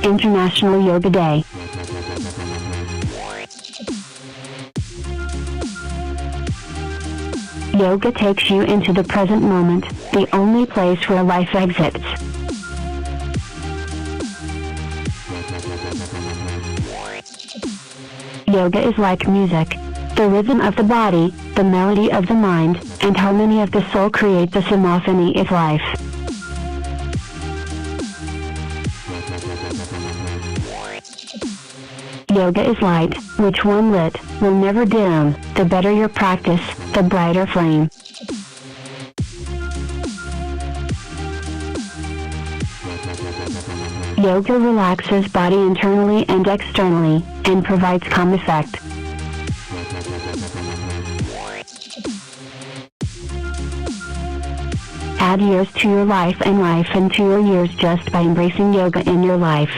International Yoga Day. Yoga takes you into the present moment, the only place where life exits. Yoga is like music. The rhythm of the body, the melody of the mind, and harmony of the soul create the symphony of life. Yoga is light, which one lit, will never dim. The better your practice, the brighter flame. Yoga relaxes body internally and externally, and provides calm effect. Add years to your life and life into your years just by embracing yoga in your life.